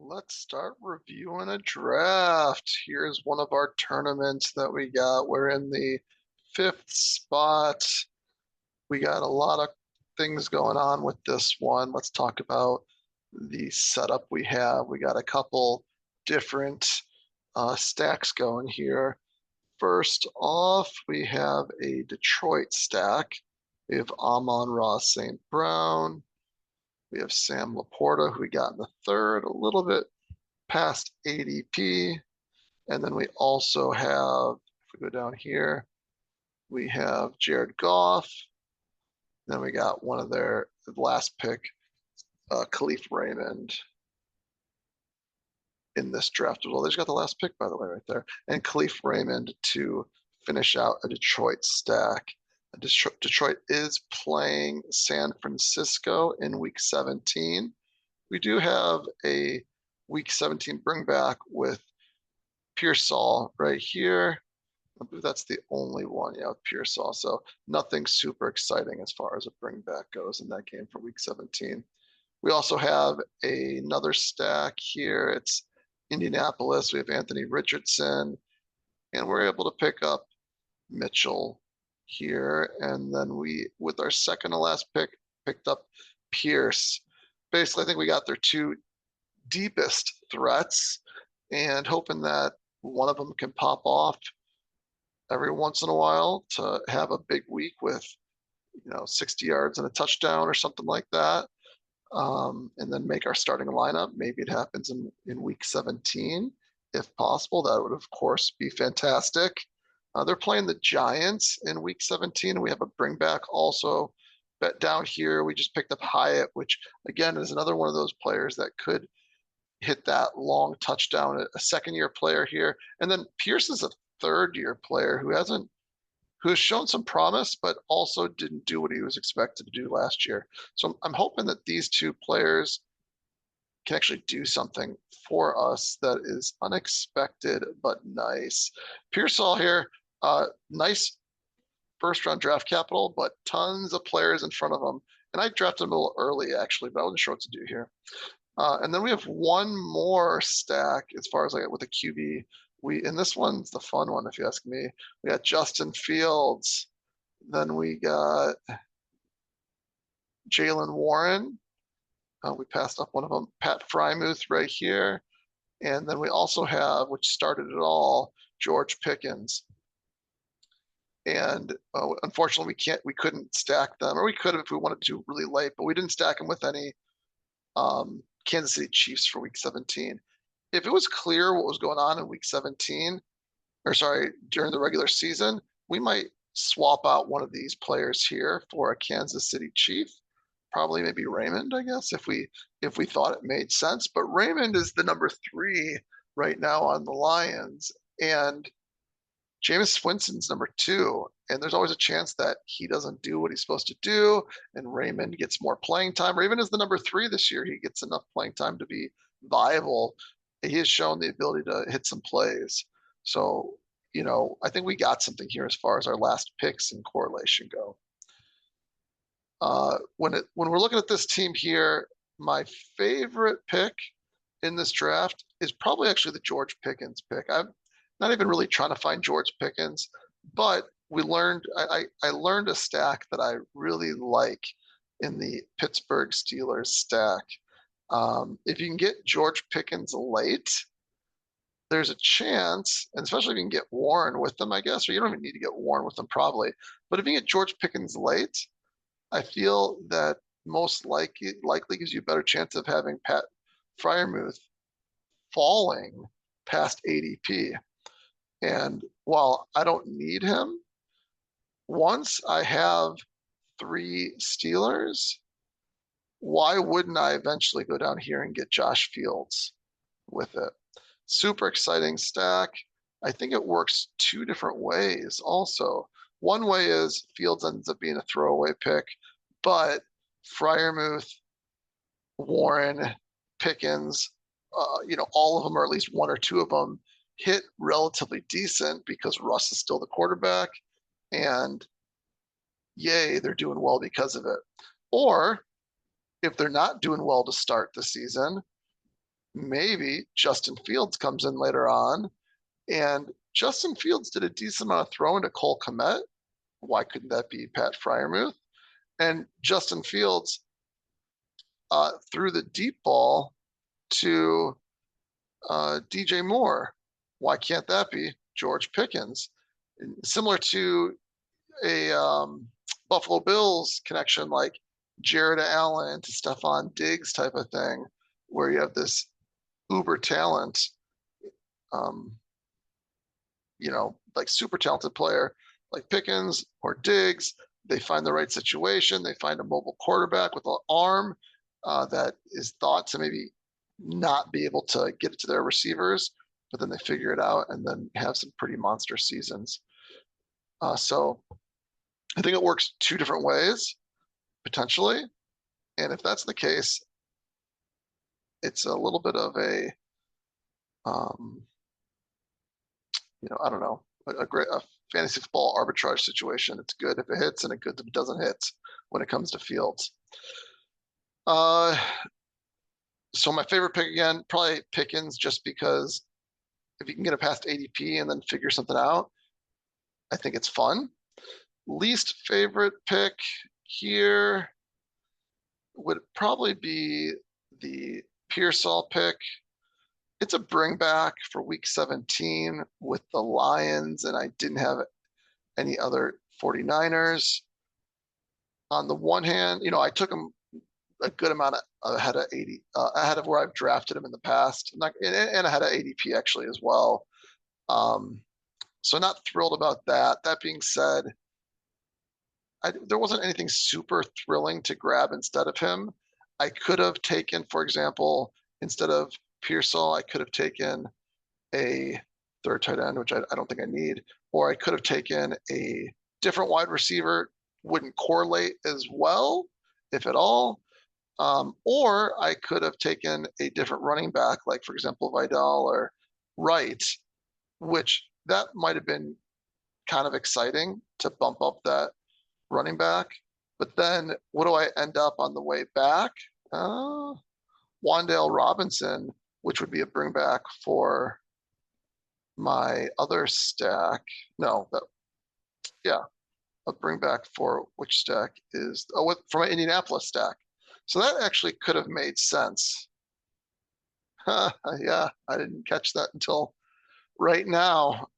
Let's start reviewing a draft. Here's one of our tournaments that we got. We're in the fifth spot. We got a lot of things going on with this one. Let's talk about the setup we have. We got a couple different stacks going here. First off, we have a Detroit stack. We have Amon-Ra St. Brown. We have Sam Laporta, who we got in the third, a little bit past ADP. And then we also have, if we go down here, we have Jared Goff. Then we got one of their last pick, Khalif Raymond in this draft as well. They just got the last pick, by the way, right there. And Khalif Raymond to finish out a Detroit stack. Detroit is playing San Francisco in week 17. We do have a week 17 bring back with Pearsall right here. I believe that's the only one, yeah, with Pearsall. So nothing super exciting as far as a bring back goes in that game for week 17. We also have another stack here. It's Indianapolis. We have Anthony Richardson, and we're able to pick up Mitchell here. And then we, with our second to last pick, picked up Pierce. Basically, I think we got their two deepest threats and hoping that one of them can pop off every once in a while to have a big week with, 60 yards and a touchdown or something like that. And then make our starting lineup. Maybe it happens in week 17, if possible. That would, of course, be fantastic. They're playing the Giants in week 17, and we have a bring back also. Bet down here, we just picked up Hyatt, which again is another one of those players that could hit that long touchdown. A second-year player here, and then Pierce is a third-year player who has shown some promise, but also didn't do what he was expected to do last year. So I'm hoping that these two players can actually do something for us that is unexpected but nice. Pearsall here, nice first round draft capital, but tons of players in front of him. And I drafted him a little early actually, but I wasn't sure what to do here. And then we have one more stack as far as with a QB. And this one's the fun one, if you ask me. We got Justin Fields. Then we got Jalen Warren. We passed up one of them, Pat Frymuth right here. And then we also have, which started it all, George Pickens. And unfortunately, we couldn't stack them, or we could have if we wanted to really late, but we didn't stack them with any Kansas City Chiefs for week 17. If it was clear what was going on in week 17, or sorry, during the regular season, we might swap out one of these players here for a Kansas City Chief. Probably maybe Raymond, I guess, if we thought it made sense. But Raymond is the number 3 right now on the Lions, and Jameis Winston's number 2. And there's always a chance that he doesn't do what he's supposed to do, and Raymond gets more playing time. Raymond is the number 3 this year. He gets enough playing time to be viable. He has shown the ability to hit some plays. So, I think we got something here as far as our last picks and correlation go. When we're looking at this team here, my favorite pick in this draft is probably actually the George Pickens pick. I'm not even really trying to find George Pickens, but I learned a stack that I really like in the Pittsburgh Steelers stack. If you can get George Pickens late, there's a chance, and especially if you can get Warren with them, I guess, or you don't even need to get Warren with them probably. But if you get George Pickens late, I feel that most likely gives you a better chance of having Pat Fryermuth falling past ADP. And while I don't need him, once I have 3 Steelers, why wouldn't I eventually go down here and get Josh Fields with it? Super exciting stack. I think it works 2 different ways also. One way is Fields ends up being a throwaway pick, but Fryermuth, Warren, Pickens, all of them, or at least 1 or 2 of them, hit relatively decent because Russ is still the quarterback, and yay, they're doing well because of it. Or if they're not doing well to start the season, maybe Justin Fields comes in later on, and Justin Fields did a decent amount of throwing to Cole Kmet. Why couldn't that be Pat Fryermuth? And Justin Fields threw the deep ball to DJ Moore. Why can't that be George Pickens? Similar to a Buffalo Bills connection, like Jared Allen to Stephon Diggs type of thing, where you have this uber talent, um, like super talented player like Pickens or Diggs. They find the right situation. They find a mobile quarterback with an arm that is thought to maybe not be able to get it to their receivers, but then they figure it out and then have some pretty monster seasons. So I think it works two different ways, potentially. And if that's the case, it's a little bit of a, I don't know, a fantasy football arbitrage situation. It's good if it hits and it's good if it doesn't hit when it comes to Fields. So my favorite pick again, probably Pickens, just because if you can get it past ADP and then figure something out, I think it's fun. Least favorite pick here would probably be the Pearsall pick. It's a bring back for week 17 with the Lions, and I didn't have any other 49ers. On the one hand, I took him a good amount ahead of 80, ahead of where I've drafted him in the past, and ahead of ADP actually as well. So not thrilled about that. That being said, there wasn't anything super thrilling to grab instead of him. I could have taken, for example, instead of Pearsall, I could have taken a third tight end, which I don't think I need, or I could have taken a different wide receiver, wouldn't correlate as well, if at all. Or I could have taken a different running back, like, for example, Vidal or Wright, which that might have been kind of exciting to bump up that running back. But then what do I end up on the way back? Wan'Dale Robinson, which would be a bring back for my other stack. No, a bring back for which stack is from my Indianapolis stack. So that actually could have made sense. Yeah, I didn't catch that until right now.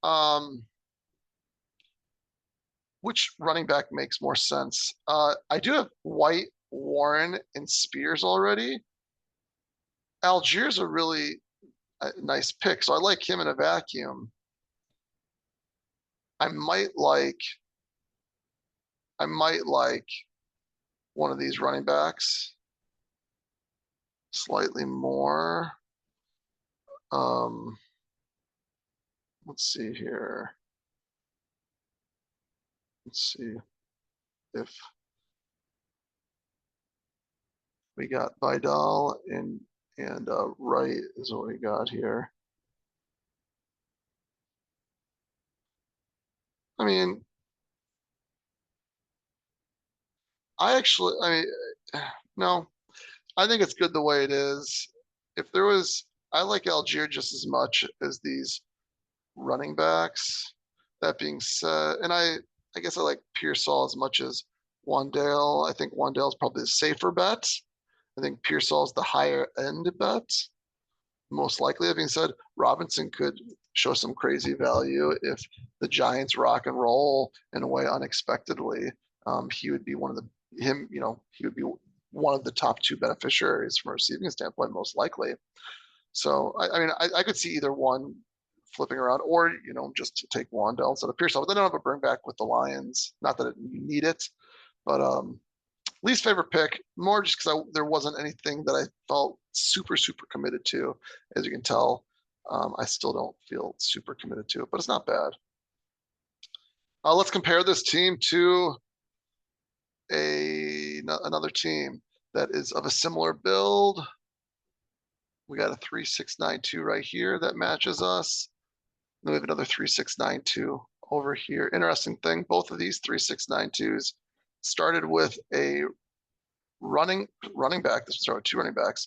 Which running back makes more sense? I do have White, Warren, and Spears already. Algiers a really nice pick, so I like him in a vacuum. I might like one of these running backs slightly more. Let's see here. Let's see if we got Vidal and Wright is what we got here. I mean, no, I think it's good the way it is. I like Algier just as much as these running backs. That being said, and I guess I like Pearsall as much as Wan'Dale. I think Wan'Dale's probably the safer bet. I think Pearsall's the higher end bet, most likely. That being said, Robinson could show some crazy value if the Giants rock and roll in a way unexpectedly. He would be one of the top two beneficiaries from a receiving standpoint, most likely. So I could see either one flipping around, or just to take Wan'Dale instead of Pearsall. But they don't have a bring back with the Lions. Not that you need it, but least favorite pick, more just because there wasn't anything that I felt super committed to. As you can tell, I still don't feel super committed to it, but it's not bad. Let's compare this team to another team that is of a similar build. We got a 3692 right here that matches us. Then we have another 3692 over here. Interesting thing, both of these 3692s started with a running back. This was two running backs,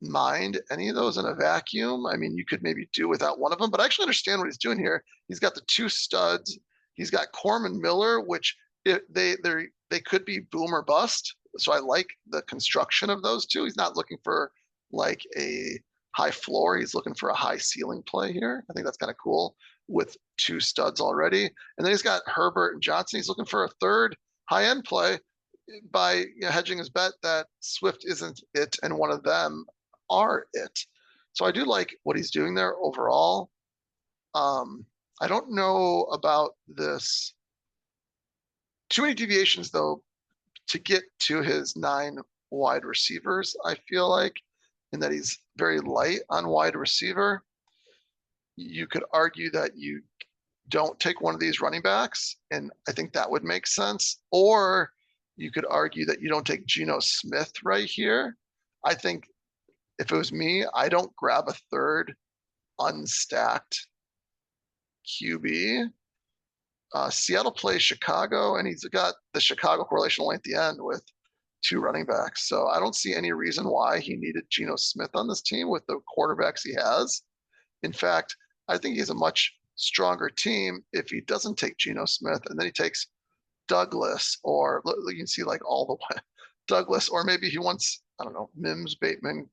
mind any of those in a vacuum. I mean, you could maybe do without one of them, but I actually understand what he's doing here. He's got the two studs. He's got Corman Miller, which they could be boom or bust. So I like the construction of those two. He's not looking for like a high floor. He's looking for a high ceiling play here. I think that's kind of cool with two studs already. And then he's got Herbert and Johnson. He's looking for a third high end play by hedging his bet that Swift isn't it and one of them are it. So I do like what he's doing there overall. I don't know about this. Too many deviations though to get to his 9 wide receivers, I feel like, in that he's very light on wide receiver. You could argue that you don't take one of these running backs, and I think that would make sense. Or you could argue that you don't take Geno Smith right here. I think if it was me, I don't grab a third unstacked QB. Seattle plays Chicago, and he's got the Chicago correlation only at the end with 2 running backs. So I don't see any reason why he needed Geno Smith on this team with the quarterbacks he has. In fact, I think he's a much stronger team if he doesn't take Geno Smith and then he takes Douglas, or you can see like all the way Douglas, or maybe he wants, I don't know, Mims, Bateman,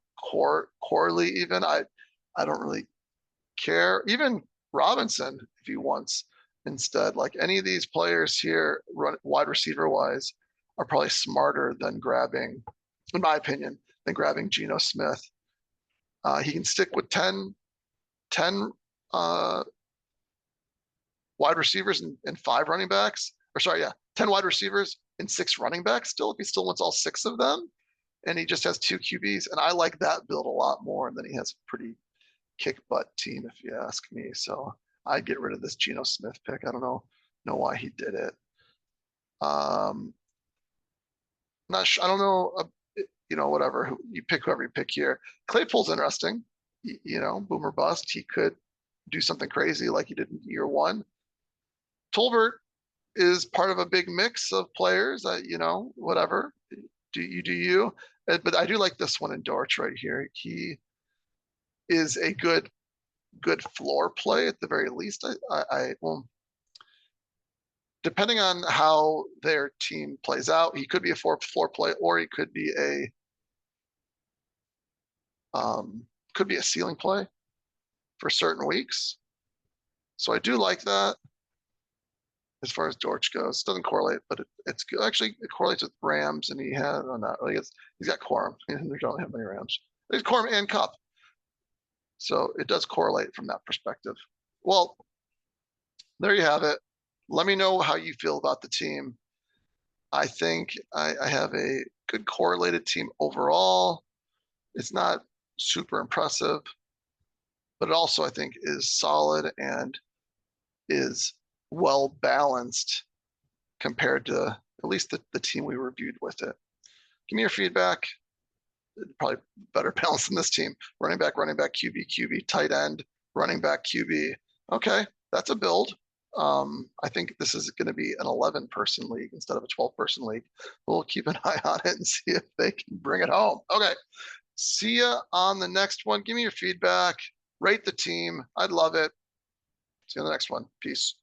Corley even. I don't really care. Even Robinson, if he wants instead. Like any of these players here, wide receiver wise, are probably smarter than grabbing, in my opinion, than grabbing Geno Smith. He can stick with 10 wide receivers and 5 running backs. Or sorry, yeah, 10 wide receivers and 6 running backs still, if he still wants all 6 of them. And he just has 2 QBs. And I like that build a lot more. And then he has a pretty kick butt team, if you ask me. So I'd get rid of this Geno Smith pick. I don't know why he did it. Not sure. I don't know. Whatever. You pick whoever you pick here. Claypool's interesting. Boomer bust. He could do something crazy like he did in year 1. Tolbert is part of a big mix of players. Whatever. Do you? But I do like this one in Dortch right here. He is a good floor play at the very least. Well, depending on how their team plays out, he could be a floor play, or he could be a ceiling play for certain weeks. So I do like that. As far as Dortch goes, it doesn't correlate, but it's good. Actually, it correlates with Rams, and he has he's got Quorum. He doesn't have many Rams. He's Quorum and Cup, so it does correlate from that perspective. Well, there you have it. Let me know how you feel about the team. I think I have a good correlated team overall. It's not super impressive, but it also I think is solid and is well balanced compared to at least the team we reviewed with it. Give me your feedback. Probably better balance than this team. Running back, QB, tight end, running back, QB. Okay, that's a build. I think this is going to be an 11-person league instead of a 12-person league. We'll keep an eye on it and see if they can bring it home. Okay, see ya on the next one. Give me your feedback. Rate the team. I'd love it. See you on the next one. Peace.